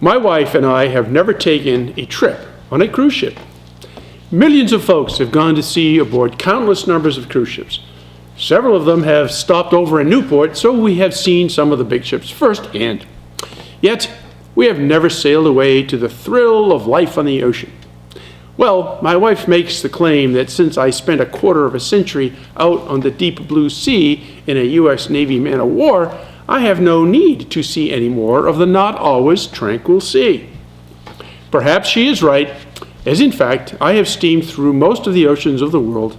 My wife and I have never taken a trip on a cruise ship. Millions of folks have gone to sea aboard countless numbers of cruise ships. Several of them have stopped over in Newport, so we have seen some of the big ships firsthand. Yet, we have never sailed away to the thrill of life on the ocean. Well, my wife makes the claim that since I spent a quarter of a century out on the deep blue sea in a U.S. Navy man-of-war, I have no need to see any more of the not always tranquil sea. Perhaps she is right, as in fact, I have steamed through most of the oceans of the world,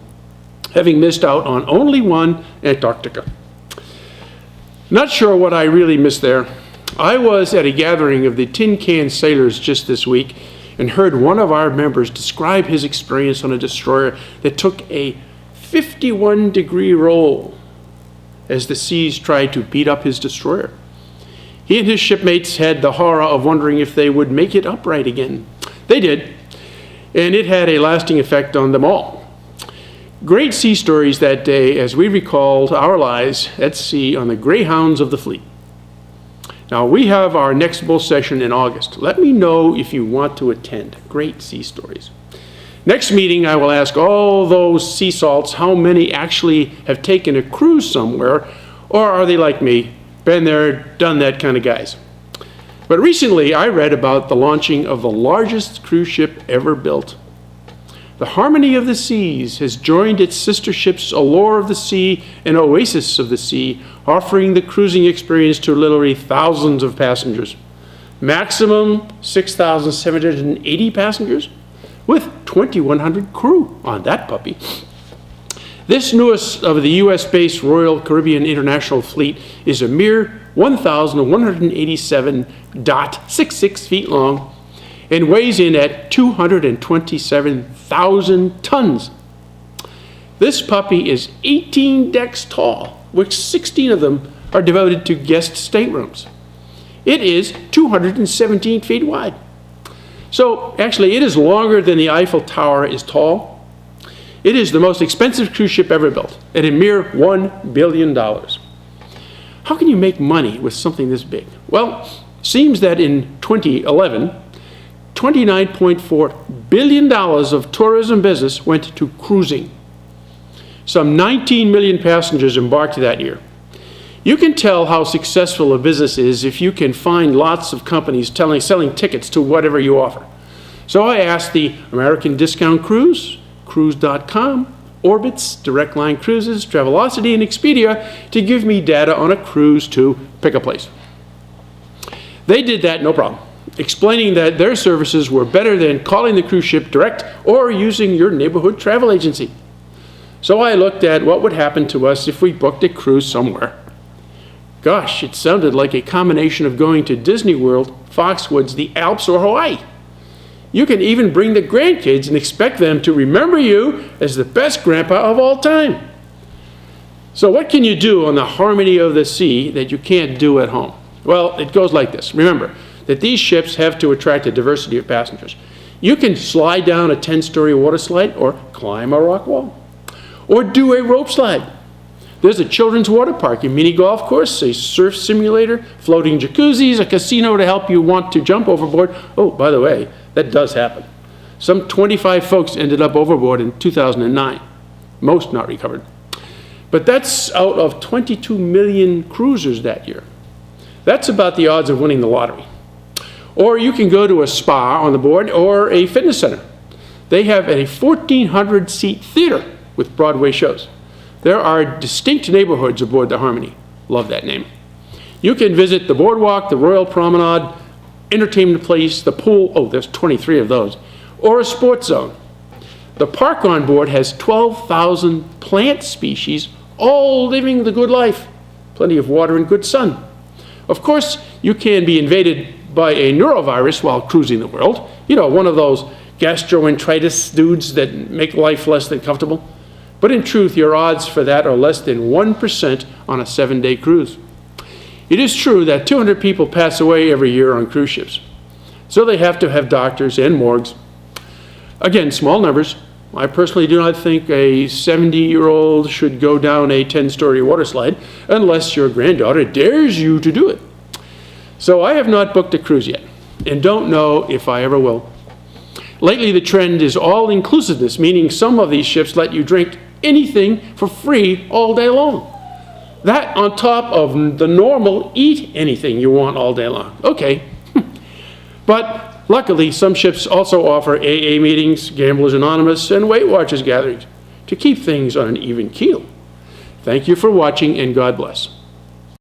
having missed out on only one, Antarctica. Not sure what I really missed there. I was at a gathering of the Tin Can Sailors just this week and heard one of our members describe his experience on a destroyer that took a 51-degree roll as the seas tried to beat up his destroyer. He and his shipmates had the horror of wondering if they would make it upright again. They did, and it had a lasting effect on them all. Great sea stories that day as we recalled our lives at sea on the Greyhounds of the fleet. Now, we have our next bull session in August. Let me know if you want to attend. Great sea stories. Next meeting, I will ask all those sea salts how many actually have taken a cruise somewhere, or are they like me, been there, done that kind of guys. But recently, I read about the launching of the largest cruise ship ever built. The Harmony of the Seas has joined its sister ships Allure of the Sea and Oasis of the Sea, offering the cruising experience to literally thousands of passengers. Maximum 6,780 passengers, with 2,100 crew on that puppy. This newest of the U.S.-based Royal Caribbean International Fleet is a mere 1,187.66 feet long and weighs in at 227,000 tons. This puppy is 18 decks tall, which 16 of them are devoted to guest staterooms. It is 217 feet wide. So actually, it is longer than the Eiffel Tower is tall. It is the most expensive cruise ship ever built, at a mere $1 billion. How can you make money with something this big? Well, seems that in 2011, $29.4 billion of tourism business went to cruising. Some 19 million passengers embarked that year. You can tell how successful a business is if you can find lots of companies selling tickets to whatever you offer. So I asked the American Discount Cruise, Cruise.com, Orbitz, Direct Line Cruises, Travelocity, and Expedia to give me data on a cruise to pick a place. They did that no problem, explaining that their services were better than calling the cruise ship direct or using your neighborhood travel agency. So I looked at what would happen to us if we booked a cruise somewhere. Gosh, it sounded like a combination of going to Disney World, Foxwoods, the Alps, or Hawaii. You can even bring the grandkids and expect them to remember you as the best grandpa of all time. So what can you do on the Harmony of the Sea that you can't do at home? Well, it goes like this. Remember that these ships have to attract a diversity of passengers. You can slide down a 10-story water slide or climb a rock wall or do a rope slide. There's a children's water park, a mini golf course, a surf simulator, floating jacuzzis, a casino to help you want to jump overboard. Oh, by the way, that does happen. Some 25 folks ended up overboard in 2009, most not recovered. But that's out of 22 million cruisers that year. That's about the odds of winning the lottery. Or you can go to a spa on the board or a fitness center. They have a 1,400-seat theater with Broadway shows. There are distinct neighborhoods aboard the Harmony. Love that name. You can visit the boardwalk, the Royal Promenade, entertainment place, the pool, oh, there's 23 of those, or a sports zone. The park on board has 12,000 plant species, all living the good life. Plenty of water and good sun. Of course, you can be invaded by a neurovirus while cruising the world. You know, one of those gastroenteritis dudes that make life less than comfortable. But in truth, your odds for that are less than 1% on a 7-day cruise. It is true that 200 people pass away every year on cruise ships. So they have to have doctors and morgues. Again, small numbers. I personally do not think a 70-year-old should go down a 10-story water slide unless your granddaughter dares you to do it. So I have not booked a cruise yet. and don't know if I ever will. Lately, the trend is all-inclusiveness, meaning some of these ships let you drink anything for free all day long. That on top of the normal eat anything you want all day long. Okay. But luckily, some ships also offer AA meetings, Gamblers Anonymous, and Weight Watchers gatherings to keep things on an even keel. Thank you for watching, and God bless.